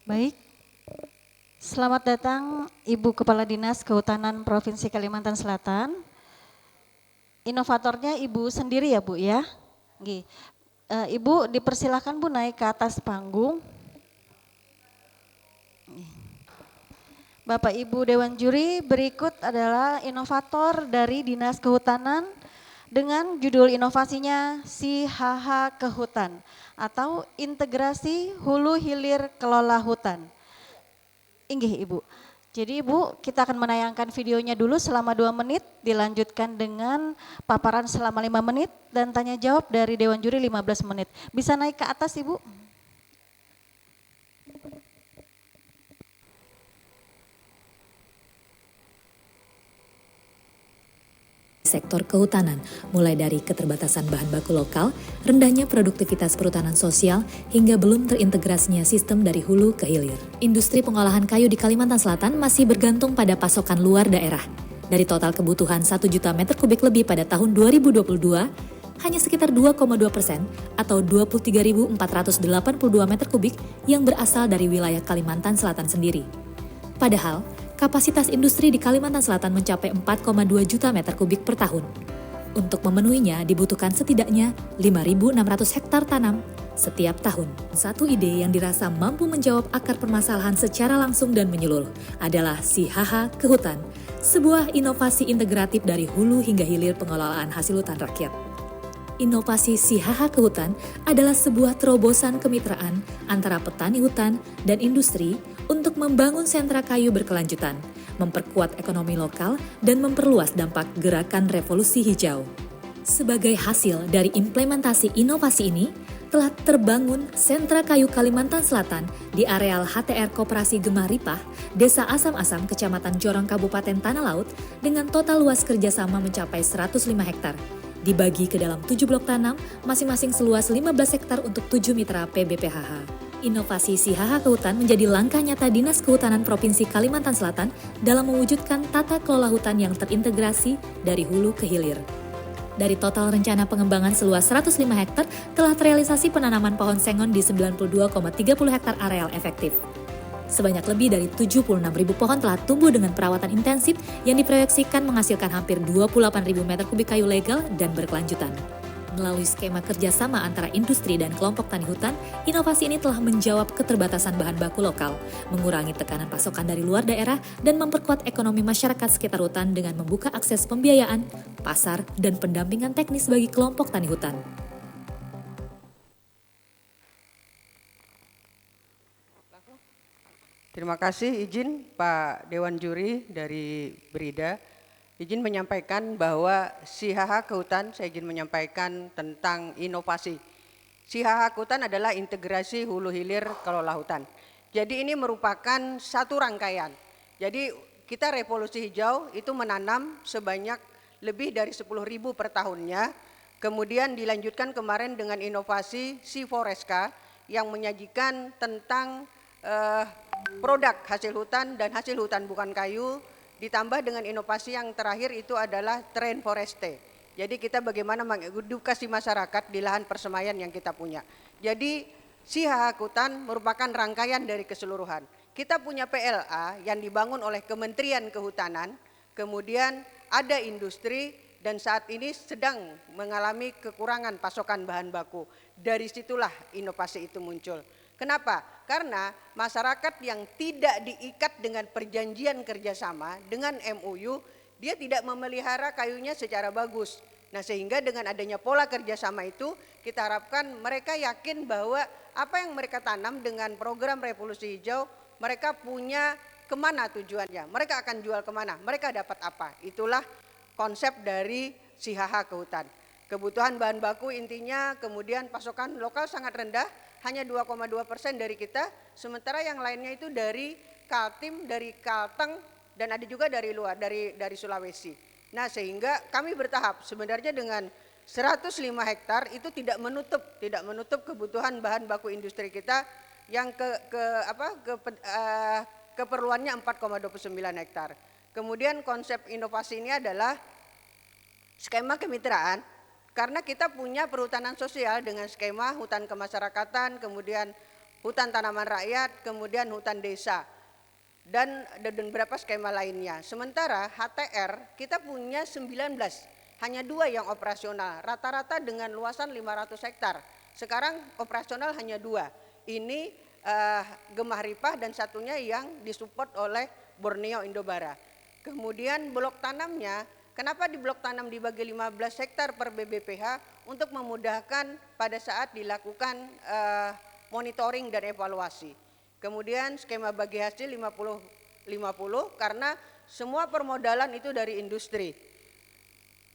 Baik, selamat datang Ibu Kepala Dinas Kehutanan Provinsi Kalimantan Selatan. Inovatornya Ibu sendiri ya Bu ya. Nggih. Ibu dipersilakan Bu naik ke atas panggung. Bapak Ibu Dewan Juri, berikut adalah inovator dari Dinas Kehutanan dengan judul inovasinya Si HH Kehutan atau Integrasi Hulu Hilir Kelola Hutan. Inggih Ibu. Jadi Ibu, kita akan menayangkan videonya dulu selama 2 menit, dilanjutkan dengan paparan selama 5 menit dan tanya jawab dari Dewan Juri 15 menit. Bisa naik ke atas Ibu? Sektor kehutanan, mulai dari keterbatasan bahan baku lokal, rendahnya produktivitas perhutanan sosial, hingga belum terintegrasinya sistem dari hulu ke hilir. Industri pengolahan kayu di Kalimantan Selatan masih bergantung pada pasokan luar daerah. Dari total kebutuhan 1 juta meter kubik lebih pada tahun 2022, hanya sekitar 2,2% atau 23.482 meter kubik yang berasal dari wilayah Kalimantan Selatan sendiri. Padahal, kapasitas industri di Kalimantan Selatan mencapai 4,2 juta meter kubik per tahun. Untuk memenuhinya dibutuhkan setidaknya 5.600 hektar tanam setiap tahun. Satu ide yang dirasa mampu menjawab akar permasalahan secara langsung dan menyeluruh adalah Si HH Kehutan, sebuah inovasi integratif dari hulu hingga hilir pengelolaan hasil hutan rakyat. Inovasi Si HH Kehutan adalah sebuah terobosan kemitraan antara petani hutan dan industri untuk membangun sentra kayu berkelanjutan, memperkuat ekonomi lokal, dan memperluas dampak gerakan revolusi hijau. Sebagai hasil dari implementasi inovasi ini, telah terbangun sentra kayu Kalimantan Selatan di areal HTR Koperasi Gemah Ripah, Desa Asam-Asam, Kecamatan Jorong, Kabupaten Tanah Laut, dengan total luas kerjasama mencapai 105 hektar. Dibagi ke dalam 7 blok tanam, masing-masing seluas 15 hektar untuk 7 mitra PBPHH. Inovasi Si HH Kehutan menjadi langkah nyata Dinas Kehutanan Provinsi Kalimantan Selatan dalam mewujudkan tata kelola hutan yang terintegrasi dari hulu ke hilir. Dari total rencana pengembangan seluas 105 hektar, telah terrealisasi penanaman pohon sengon di 92,30 hektar areal efektif. Sebanyak lebih dari 76.000 pohon telah tumbuh dengan perawatan intensif yang diproyeksikan menghasilkan hampir 28.000 meter kubik kayu legal dan berkelanjutan. Melalui skema kerjasama antara industri dan kelompok tani hutan, inovasi ini telah menjawab keterbatasan bahan baku lokal, mengurangi tekanan pasokan dari luar daerah, dan memperkuat ekonomi masyarakat sekitar hutan dengan membuka akses pembiayaan, pasar, dan pendampingan teknis bagi kelompok tani hutan. Terima kasih, izin Pak Dewan Juri dari Berida. Izin menyampaikan bahwa Si HH Kehutan, saya izin menyampaikan tentang inovasi. Si HH Kehutan adalah integrasi hulu hilir kelola hutan. Jadi ini merupakan satu rangkaian. Jadi kita revolusi hijau itu menanam sebanyak lebih dari 10.000 per tahunnya. Kemudian dilanjutkan kemarin dengan inovasi Si Foresca yang menyajikan tentang produk hasil hutan dan hasil hutan bukan kayu, ditambah dengan inovasi yang terakhir itu adalah Train Foreste. Jadi kita bagaimana mengedukasi masyarakat di lahan persemaian yang kita punya. Jadi Si HH Kehutan merupakan rangkaian dari keseluruhan. Kita punya PLA yang dibangun oleh Kementerian Kehutanan, kemudian ada industri dan saat ini sedang mengalami kekurangan pasokan bahan baku. Dari situlah inovasi itu muncul. Kenapa? Karena masyarakat yang tidak diikat dengan perjanjian kerjasama dengan MOU, dia tidak memelihara kayunya secara bagus. Nah sehingga dengan adanya pola kerjasama itu kita harapkan mereka yakin bahwa apa yang mereka tanam dengan program revolusi hijau, mereka punya kemana tujuannya, mereka akan jual kemana, mereka dapat apa. Itulah konsep dari Si HH Kehutan. Kebutuhan bahan baku intinya, kemudian pasokan lokal sangat rendah, hanya 2,2% dari kita, sementara yang lainnya itu dari Kaltim, dari Kalteng, dan ada juga dari luar, dari Sulawesi. Nah sehingga kami bertahap sebenarnya dengan 105 hektar itu tidak menutup kebutuhan bahan baku industri kita yang keperluannya 4,29 hektar. Kemudian konsep inovasi ini adalah skema kemitraan. Karena kita punya perhutanan sosial dengan skema hutan kemasyarakatan, kemudian hutan tanaman rakyat, kemudian hutan desa, dan beberapa skema lainnya. Sementara HTR kita punya 19, hanya 2 yang operasional, rata-rata dengan luasan 500 hektar. Sekarang operasional hanya 2, ini Gemah Ripah dan satunya yang disupport oleh Borneo Indobara. Kemudian blok tanamnya, kenapa di blok tanam dibagi 15 hektar per BBPH untuk memudahkan pada saat dilakukan monitoring dan evaluasi. Kemudian skema bagi hasil 50-50 karena semua permodalan itu dari industri.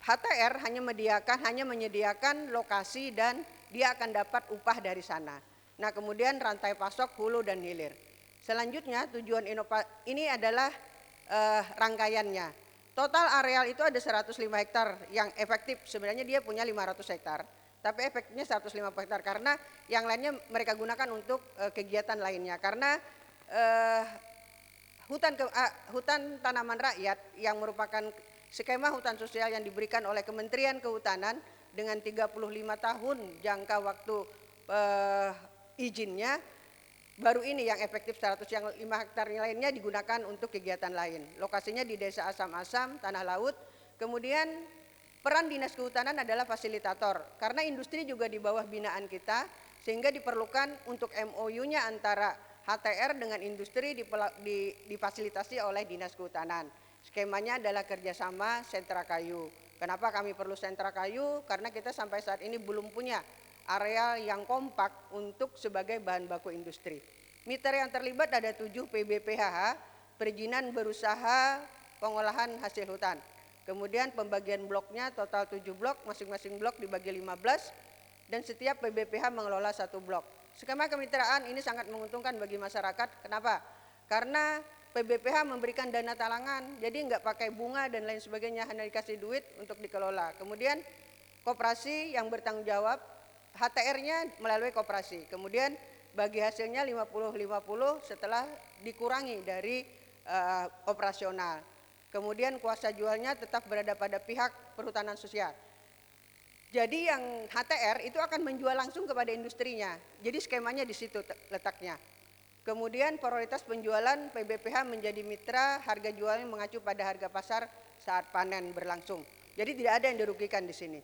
HTR hanya menyediakan lokasi dan dia akan dapat upah dari sana. Nah, kemudian rantai pasok hulu dan hilir. Selanjutnya tujuan inovasi ini adalah rangkaiannya. Total areal itu ada 105 hektar yang efektif, sebenarnya dia punya 500 hektar. Tapi efektifnya 105 hektar karena yang lainnya mereka gunakan untuk kegiatan lainnya. Karena hutan tanaman rakyat yang merupakan skema hutan sosial yang diberikan oleh Kementerian Kehutanan dengan 35 tahun jangka waktu izinnya, baru ini yang efektif 100, yang 5 hektar lainnya digunakan untuk kegiatan lain. Lokasinya di Desa Asam-Asam, Tanah Laut. Kemudian peran Dinas Kehutanan adalah fasilitator, karena industri juga di bawah binaan kita, sehingga diperlukan untuk MOU-nya antara HTR dengan industri difasilitasi oleh Dinas Kehutanan. Skemanya adalah kerjasama sentra kayu. Kenapa kami perlu sentra kayu? Karena kita sampai saat ini belum punya area yang kompak untuk sebagai bahan baku industri. Mitra yang terlibat ada 7 PBPHH, perizinan berusaha pengolahan hasil hutan. Kemudian pembagian bloknya total 7 blok, masing-masing blok dibagi 15 dan setiap PBPH mengelola 1 blok. Skema kemitraan ini sangat menguntungkan bagi masyarakat. Kenapa? Karena PBPH memberikan dana talangan, jadi nggak pakai bunga dan lain sebagainya, hanya dikasih duit untuk dikelola. Kemudian koperasi yang bertanggung jawab, HTR-nya melalui koperasi. Kemudian bagi hasilnya 50-50 setelah dikurangi dari operasional. Kemudian kuasa jualnya tetap berada pada pihak perhutanan sosial. Jadi yang HTR itu akan menjual langsung kepada industrinya. Jadi skemanya di situ letaknya. Kemudian prioritas penjualan PBPH menjadi mitra, harga jualnya mengacu pada harga pasar saat panen berlangsung. Jadi tidak ada yang dirugikan di sini.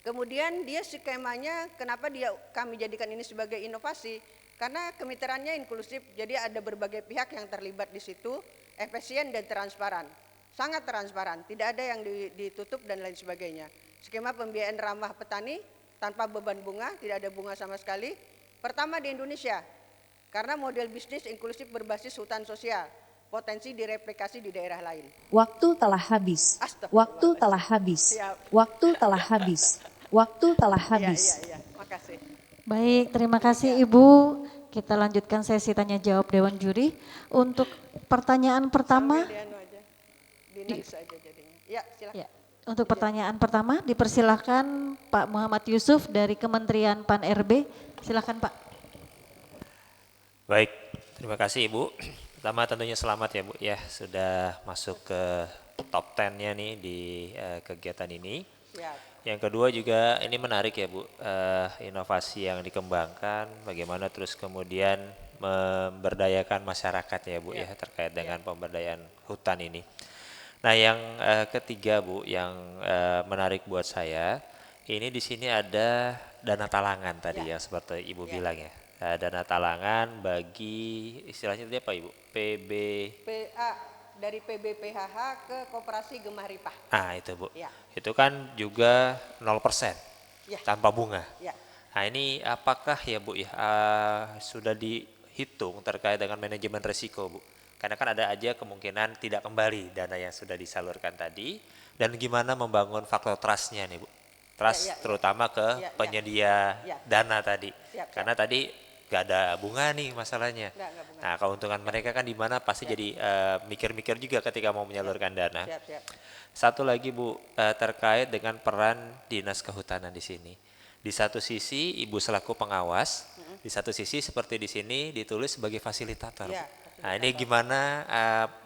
Kemudian dia skemanya, kenapa kami jadikan ini sebagai inovasi? Karena kemitraannya inklusif, jadi ada berbagai pihak yang terlibat di situ, efisien dan transparan. Sangat transparan, tidak ada yang ditutup dan lain sebagainya. Skema pembiayaan ramah petani tanpa beban bunga, tidak ada bunga sama sekali. Pertama di Indonesia, karena model bisnis inklusif berbasis hutan sosial, potensi direplikasi di daerah lain. Waktu telah habis. Waktu telah habis. Waktu telah habis. Waktu telah habis. Ya. Makasih. Baik, terima kasih Ibu. Kita lanjutkan sesi tanya jawab Dewan Juri. Untuk pertanyaan pertama. Next aja jadinya. Ya, silakan. Ya. Untuk pertanyaan pertama dipersilahkan Pak Muhammad Yusuf dari Kementerian Pan-RB. Silakan Pak. Baik, terima kasih Ibu. Pertama tentunya selamat ya Bu ya, sudah masuk ke top 10-nya nih di kegiatan ini. Siap. Yang kedua juga ini menarik ya Bu, inovasi yang dikembangkan, bagaimana terus kemudian memberdayakan masyarakat ya Bu ya, terkait dengan pemberdayaan hutan ini. Nah yang ketiga Bu, yang menarik buat saya, ini di sini ada dana talangan tadi yang seperti Ibu bilang ya. Dana talangan bagi istilahnya tadi apa Ibu? PA dari PBPHH ke Koperasi Gemah Ripah. Ah itu Bu, Ya. itu kan juga 0% Ya. tanpa bunga. Ya. Nah ini apakah ya Bu ya sudah dihitung terkait dengan manajemen risiko Bu? Karena kan ada aja kemungkinan tidak kembali dana yang sudah disalurkan tadi, dan gimana membangun faktor trust-nya nih Bu? Trust terutama ke penyedia dana tadi. Siap. Karena tadi gak ada bunga nih masalahnya. Nggak bunga. Nah keuntungan mereka kan di mana pasti jadi mikir-mikir juga ketika mau menyalurkan dana. Siap. Satu lagi Bu, terkait dengan peran Dinas Kehutanan di sini. Di satu sisi Ibu selaku pengawas, di satu sisi seperti di sini ditulis sebagai fasilitator. Ya, Nah ini gimana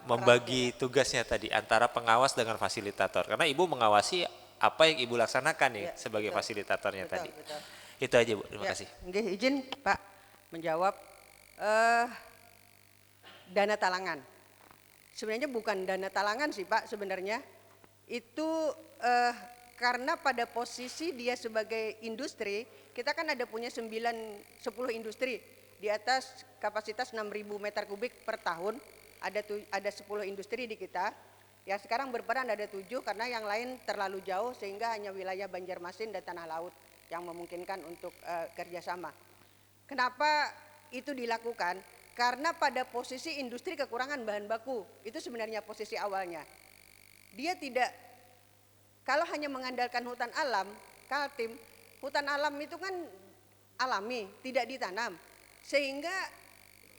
membagi tugasnya tadi antara pengawas dengan fasilitator? Karena Ibu mengawasi apa yang Ibu laksanakan nih sebagai fasilitatornya tadi. Betul. Itu aja Bu, terima kasih. Nggih, izin Pak. menjawab dana talangan. Sebenarnya bukan dana talangan sih Pak, sebenarnya itu karena pada posisi dia sebagai industri, kita kan ada punya 10 industri di atas kapasitas 6.000 meter kubik per tahun, ada 10 industri di kita. Yang sekarang berperan ada 7 karena yang lain terlalu jauh sehingga hanya wilayah Banjarmasin dan Tanah Laut yang memungkinkan untuk kerjasama. Kenapa itu dilakukan? Karena pada posisi industri kekurangan bahan baku, itu sebenarnya posisi awalnya. Dia tidak, kalau hanya mengandalkan hutan alam, Kaltim, hutan alam itu kan alami, tidak ditanam. Sehingga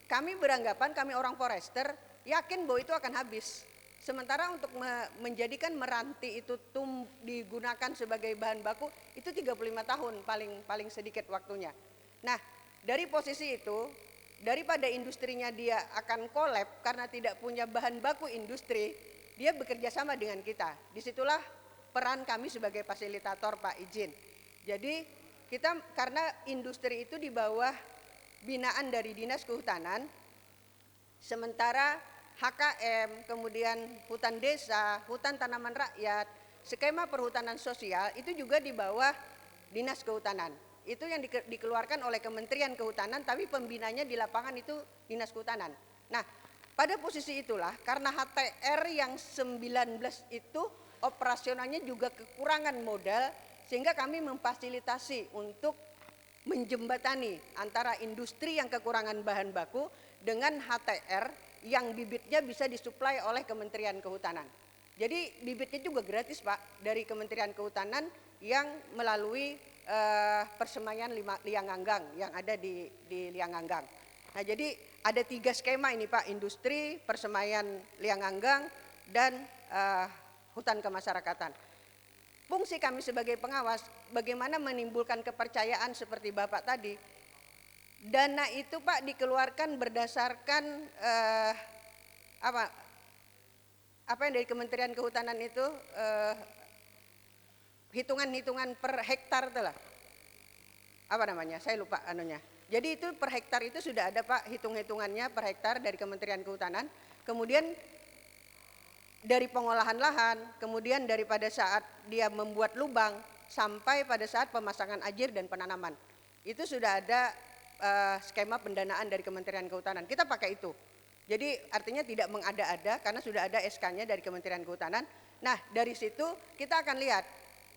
kami beranggapan, kami orang forester, yakin bahwa itu akan habis. Sementara untuk menjadikan meranti itu digunakan sebagai bahan baku, itu 35 tahun paling sedikit waktunya. Nah, dari posisi itu, daripada industrinya dia akan kolab karena tidak punya bahan baku industri, dia bekerja sama dengan kita. Disitulah peran kami sebagai fasilitator Pak izin. Jadi kita karena industri itu di bawah binaan dari Dinas Kehutanan, sementara HKM, kemudian hutan desa, hutan tanaman rakyat, skema perhutanan sosial itu juga di bawah Dinas Kehutanan. Itu yang dikeluarkan oleh Kementerian Kehutanan, tapi pembinanya di lapangan itu Dinas Kehutanan. Nah, pada posisi itulah karena HTR yang 19 itu operasionalnya juga kekurangan modal, sehingga kami memfasilitasi untuk menjembatani antara industri yang kekurangan bahan baku dengan HTR yang bibitnya bisa disuplai oleh Kementerian Kehutanan. Jadi bibitnya juga gratis Pak dari Kementerian Kehutanan yang melalui persemaian Lianganggang yang ada di Lianganggang. Nah jadi ada 3 skema ini Pak, industri, persemaian Lianganggang, dan hutan kemasyarakatan. Fungsi kami sebagai pengawas bagaimana menimbulkan kepercayaan seperti Bapak tadi. Dana itu Pak dikeluarkan berdasarkan apa yang dari Kementerian Kehutanan itu hitungan-hitungan per hektar itulah. Apa namanya? Saya lupa anunya. Jadi itu per hektar itu sudah ada Pak hitung-hitungannya per hektar dari Kementerian Kehutanan. Kemudian dari pengolahan lahan, kemudian daripada saat dia membuat lubang sampai pada saat pemasangan ajir dan penanaman. Itu sudah ada skema pendanaan dari Kementerian Kehutanan. Kita pakai itu. Jadi artinya tidak mengada-ada karena sudah ada SK-nya dari Kementerian Kehutanan. Nah, dari situ kita akan lihat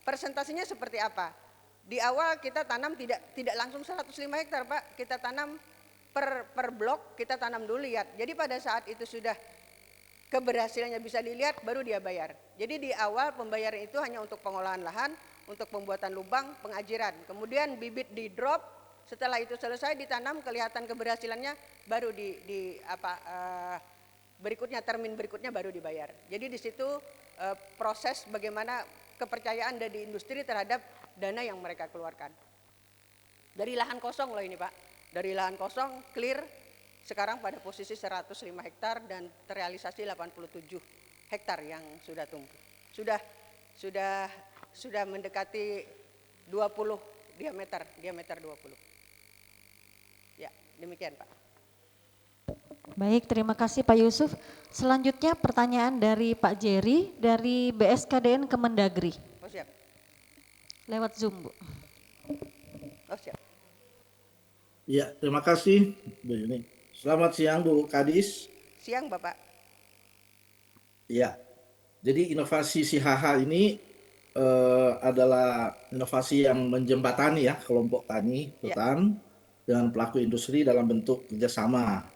presentasinya seperti apa. Di awal kita tanam tidak langsung 105 hektar, Pak. Kita tanam per blok, kita tanam dulu lihat. Jadi pada saat itu sudah keberhasilannya bisa dilihat, baru dia bayar. Jadi di awal pembayaran itu hanya untuk pengolahan lahan, untuk pembuatan lubang, pengajiran. Kemudian bibit di drop. Setelah itu selesai ditanam, kelihatan keberhasilannya, baru berikutnya termin berikutnya baru dibayar. Jadi di situ proses bagaimana kepercayaan dari industri terhadap dana yang mereka keluarkan. Dari lahan kosong loh ini Pak, dari lahan kosong clear sekarang pada posisi 105 hektar dan terrealisasi 87 hektar yang sudah tumbuh. Sudah mendekati 20 diameter 20. Ya, demikian Pak. Baik, terima kasih Pak Yusuf. Selanjutnya pertanyaan dari Pak Jerry dari BSKDN Kemendagri. Oh siap. Lewat Zoom, Bu. Oh siap. Ya, terima kasih Bu Yuni. Selamat siang Bu Kadis. Siang Bapak. Ya, jadi inovasi SIHH ini adalah inovasi yang menjembatani ya kelompok tani hutan dengan pelaku industri dalam bentuk kerjasama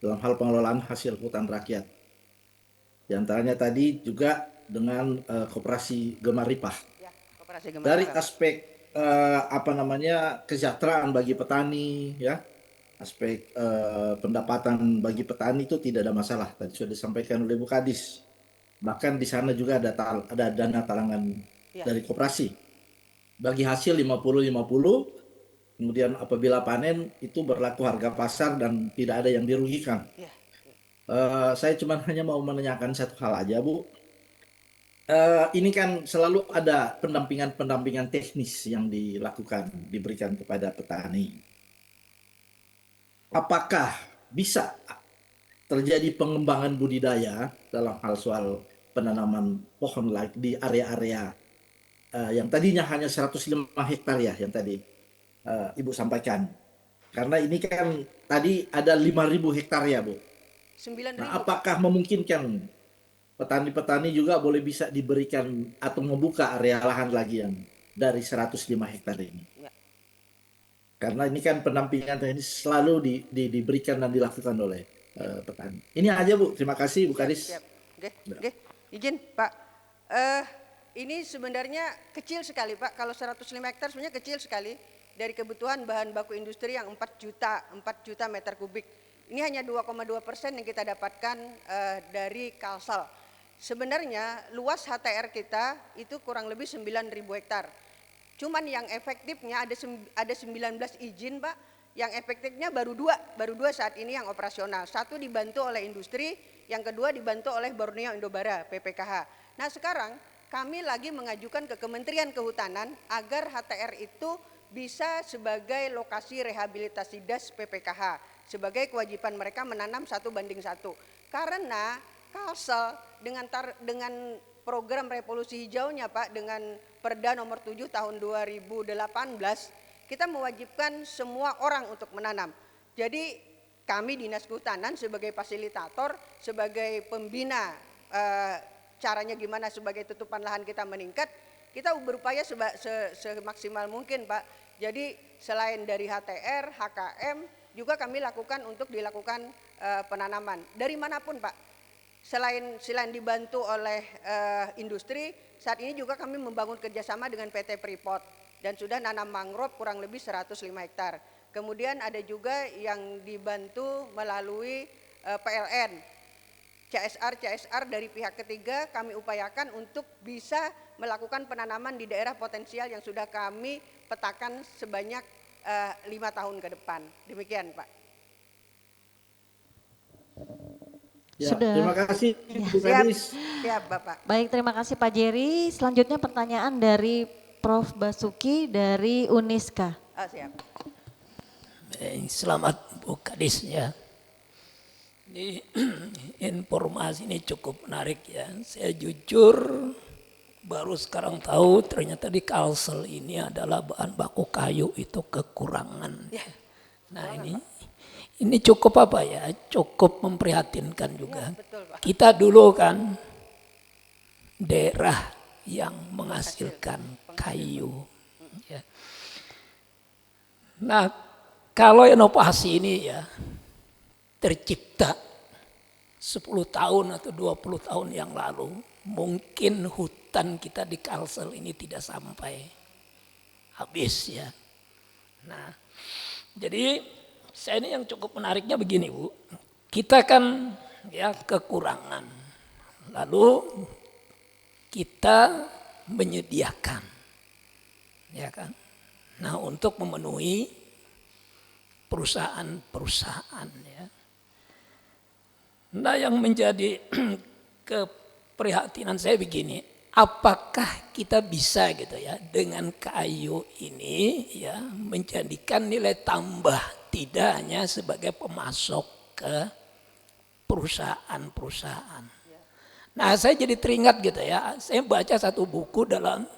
dalam hal pengelolaan hasil hutan rakyat. Di antaranya tadi juga dengan koperasi Gemaripah. Ya, koperasi Gemaripah. Dari aspek kesejahteraan bagi petani, ya, aspek pendapatan bagi petani itu tidak ada masalah. Tadi sudah disampaikan oleh Bu Kadis. Bahkan di sana juga ada dana talangan dari koperasi. Bagi hasil 50-50. Kemudian apabila panen itu berlaku harga pasar dan tidak ada yang dirugikan. Saya cuma hanya mau menanyakan satu hal aja Bu. Ini kan selalu ada pendampingan teknis yang diberikan kepada petani. apakah bisa terjadi pengembangan budidaya dalam hal soal penanaman pohon lagi di area-area yang tadinya hanya 105 hektar ya yang tadi Ibu sampaikan. Karena ini kan tadi ada 5.000 hektar ya Bu. 9.000. Nah, apakah memungkinkan petani-petani juga boleh bisa diberikan atau membuka area lahan lagi yang dari 105 hektar ini? Ya. Karena ini kan pendampingan teknis selalu diberikan dan dilakukan oleh petani. Ini aja Bu, terima kasih Bu Kadis. Siap. Oke. Izin Pak. Ini sebenarnya kecil sekali Pak. Kalau 105 hektar sebenarnya kecil sekali dari kebutuhan bahan baku industri yang 4 juta meter kubik. Ini hanya 2,2% yang kita dapatkan dari Kalsel. Sebenarnya luas HTR kita itu kurang lebih 9.000 hektar. Cuman yang efektifnya ada 19 izin Pak, yang efektifnya baru dua saat ini yang operasional. Satu dibantu oleh industri, yang kedua dibantu oleh Borneo Indobara PPKH. Nah sekarang kami lagi mengajukan ke Kementerian Kehutanan agar HTR itu bisa sebagai lokasi rehabilitasi das PPKH, sebagai kewajiban mereka menanam 1:1. Karena Kalsel dengan program revolusi hijaunya Pak, dengan Perda nomor 7 tahun 2018, kita mewajibkan semua orang untuk menanam. Jadi kami Dinas Kehutanan sebagai fasilitator, sebagai pembina caranya gimana sebagai tutupan lahan kita meningkat, kita berupaya semaksimal mungkin Pak. Jadi selain dari HTR, HKM, juga kami lakukan untuk dilakukan penanaman. Dari manapun Pak. Selain dibantu oleh industri, saat ini juga kami membangun kerjasama dengan PT Freeport dan sudah nanam mangrove kurang lebih 105 hektar. Kemudian ada juga yang dibantu melalui PLN, CSR dari pihak ketiga kami upayakan untuk bisa melakukan penanaman di daerah potensial yang sudah kami petakan sebanyak 5 tahun ke depan. Demikian Pak. Ya, Sudah. terima kasih Bu Siap, Kadis. siap Bapak. Baik, terima kasih Pak Jerry. Selanjutnya pertanyaan dari Prof. Basuki dari Uniska. Oh, siap. Selamat Bu Kadis ya. Ini informasi ini cukup menarik ya. Saya jujur baru sekarang tahu ternyata di Kalsel ini adalah bahan baku kayu itu kekurangan. Ya. Nah ini cukup apa ya? Cukup memprihatinkan juga. Ya, betul, Pak. Kita dulu kan daerah yang menghasilkan kayu. Ya. Nah kalau inovasi ini ya tercipta 10 tahun atau 20 tahun yang lalu, mungkin hutan kita di Kalsel ini tidak sampai habis ya. Nah, jadi saya ini yang cukup menariknya begini Bu, kita kan ya kekurangan, lalu kita menyediakan, ya kan. Nah untuk memenuhi perusahaan-perusahaan ya. Nah yang menjadi keprihatinan saya begini, apakah kita bisa gitu ya dengan kayu ini ya menjadikan nilai tambah tidak hanya sebagai pemasok ke perusahaan-perusahaan. Nah saya jadi teringat gitu ya, saya baca satu buku dalam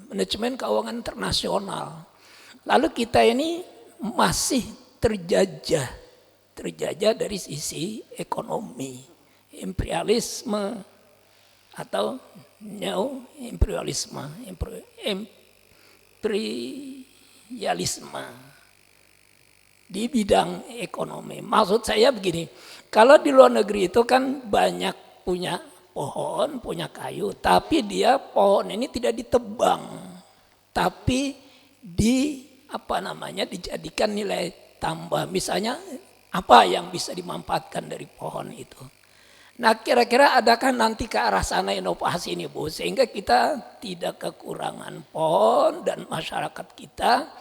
manajemen keuangan internasional. Lalu kita ini masih terjajah dari sisi ekonomi, imperialisme atau neo-imperialisme, di bidang ekonomi. Maksud saya begini, kalau di luar negeri itu kan banyak punya pohon, punya kayu, tapi dia pohon ini tidak ditebang, tapi dijadikan nilai tambah. Misalnya apa yang bisa dimanfaatkan dari pohon itu. Nah kira-kira adakah nanti ke arah sana inovasi ini Bu, sehingga kita tidak kekurangan pohon dan masyarakat kita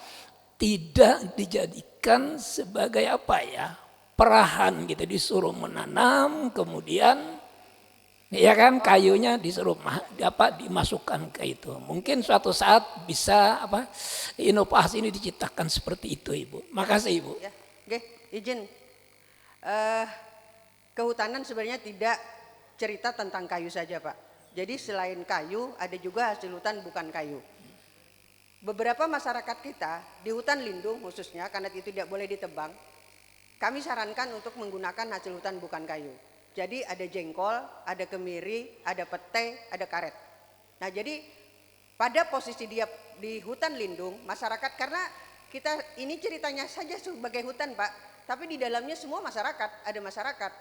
tidak dijadikan sebagai apa ya, perahan gitu, disuruh menanam kemudian ya kan kayunya disuruh dimasukkan ke itu. Mungkin suatu saat bisa inovasi ini diciptakan seperti itu Ibu. Makasih Ibu. Ya, Oke, izin. Kehutanan sebenarnya tidak cerita tentang kayu saja, Pak. Jadi selain kayu, ada juga hasil hutan bukan kayu. Beberapa masyarakat kita di hutan lindung khususnya, karena itu tidak boleh ditebang, kami sarankan untuk menggunakan hasil hutan bukan kayu. Jadi ada jengkol, ada kemiri, ada petai, ada karet. Nah jadi pada posisi dia di hutan lindung, masyarakat, karena kita ini ceritanya saja sebagai hutan Pak, tapi di dalamnya semua masyarakat, ada masyarakat.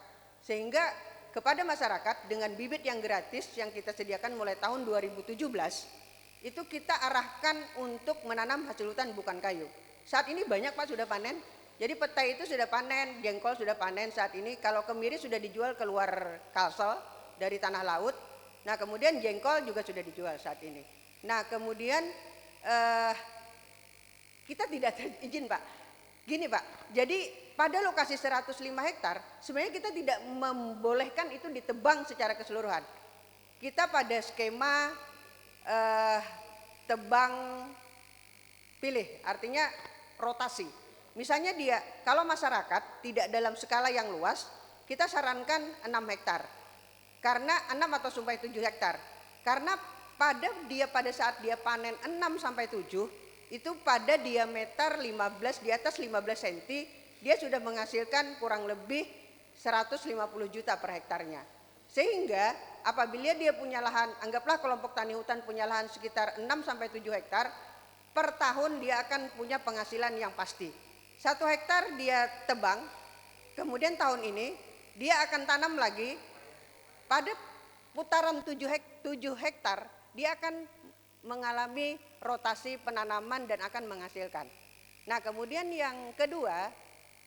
Sehingga kepada masyarakat dengan bibit yang gratis yang kita sediakan mulai tahun 2017, itu kita arahkan untuk menanam hasil hutan bukan kayu. Saat ini banyak Pak sudah panen. Jadi petai itu sudah panen, jengkol sudah panen saat ini. Kalau kemiri sudah dijual keluar Kalsel dari tanah laut. Nah kemudian jengkol juga sudah dijual saat ini. Nah kemudian kita tidak izin Pak. Gini Pak, jadi pada lokasi 105 hektar sebenarnya kita tidak membolehkan itu ditebang secara keseluruhan. Kita pada skema tebang pilih, artinya rotasi. Misalnya dia, kalau masyarakat tidak dalam skala yang luas, kita sarankan 6 hektar. Karena 6 atau sampai 7 hektar. Karena pada saat dia panen 6 sampai 7, itu pada diameter 15 di atas 15 cm, dia sudah menghasilkan kurang lebih 150 juta per hektarnya. Sehingga apabila dia punya lahan, anggaplah kelompok tani hutan punya lahan sekitar 6 sampai 7 hektar, per tahun dia akan punya penghasilan yang pasti. 1 hektar dia tebang, kemudian tahun ini dia akan tanam lagi, pada putaran 7 hektar dia akan mengalami rotasi penanaman dan akan menghasilkan. Nah kemudian yang kedua,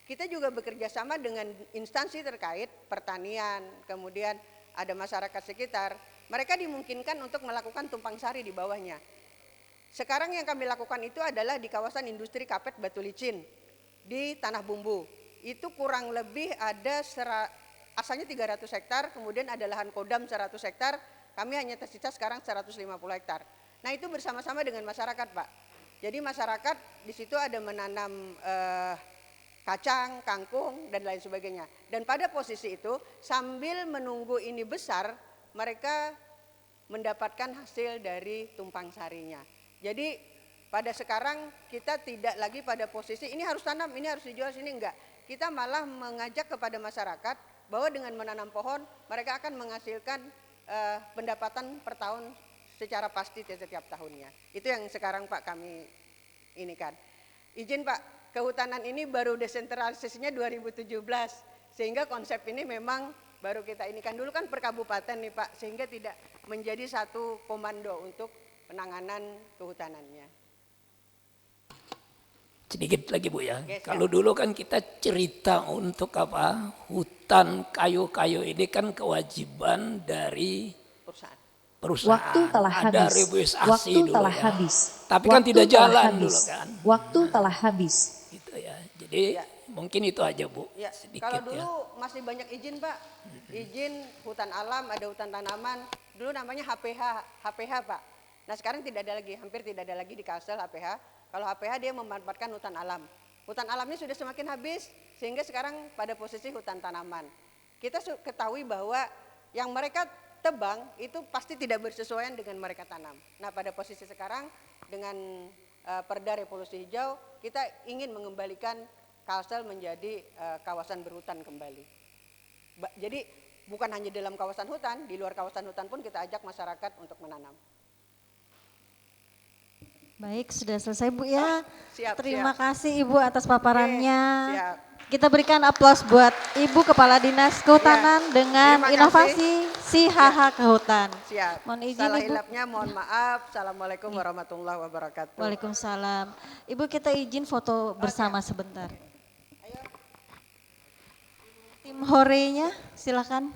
kita juga bekerja sama dengan instansi terkait pertanian, kemudian ada masyarakat sekitar, mereka dimungkinkan untuk melakukan tumpang sari di bawahnya. Sekarang yang kami lakukan itu adalah di kawasan industri kapet batu licin di Tanah Bumbu. Itu kurang lebih ada asalnya 300 hektar, kemudian ada lahan kodam 100 hektar, kami hanya tersisa sekarang 150 hektar. Nah itu bersama-sama dengan masyarakat Pak. Jadi masyarakat di situ ada menanam kacang, kangkung dan lain sebagainya. Dan pada posisi itu sambil menunggu ini besar, mereka mendapatkan hasil dari tumpang sarinya. Jadi pada sekarang kita tidak lagi pada posisi ini harus tanam, ini harus dijual, sini enggak. Kita malah mengajak kepada masyarakat bahwa dengan menanam pohon mereka akan menghasilkan pendapatan per tahun secara pasti setiap tahunnya. Itu yang sekarang Pak kami ini kan. Izin Pak, kehutanan ini baru desentralisasinya 2017. Sehingga konsep ini memang baru kita ini kan, dulu kan per kabupaten nih Pak, sehingga tidak menjadi satu komando untuk penanganan kehutanannya. Sedikit lagi Bu ya. Oke, kalau dulu kan kita cerita untuk apa, hutan kayu-kayu ini kan kewajiban dari perusahaan. Waktu telah ada habis. reboisasi Waktu dulu telah ya. habis. Tapi kan Waktu tidak telah jalan habis. dulu kan. Waktu telah habis. Gitu ya. Jadi mungkin itu aja Bu. Ya, Sedikit kalau ya. dulu masih banyak izin Pak, izin hutan alam, ada hutan tanaman, dulu namanya HPH Pak. Nah sekarang tidak ada lagi, hampir tidak ada lagi di Kalsel HPH. Kalau HPH dia memanfaatkan hutan alam. Hutan alamnya sudah semakin habis, sehingga sekarang pada posisi hutan tanaman. Kita ketahui bahwa yang mereka tebang itu pasti tidak bersesuaian dengan mereka tanam. Nah pada posisi sekarang dengan Perda Revolusi Hijau, kita ingin mengembalikan Kalsel menjadi kawasan berhutan kembali. Jadi bukan hanya dalam kawasan hutan, di luar kawasan hutan pun kita ajak masyarakat untuk menanam. Baik, sudah selesai Bu ya. Siap, Terima siap. kasih Ibu atas paparannya. Oke, siap. Kita berikan aplaus buat Ibu Kepala Dinas Kehutanan Ya, dengan terima inovasi si HH Kehutan. Siap. Mohon izin Salah Ibu. hilapnya mohon maaf. Assalamualaikum warahmatullahi wabarakatuh. Waalaikumsalam. Ibu kita izin foto bersama sebentar. Tim horenya silakan.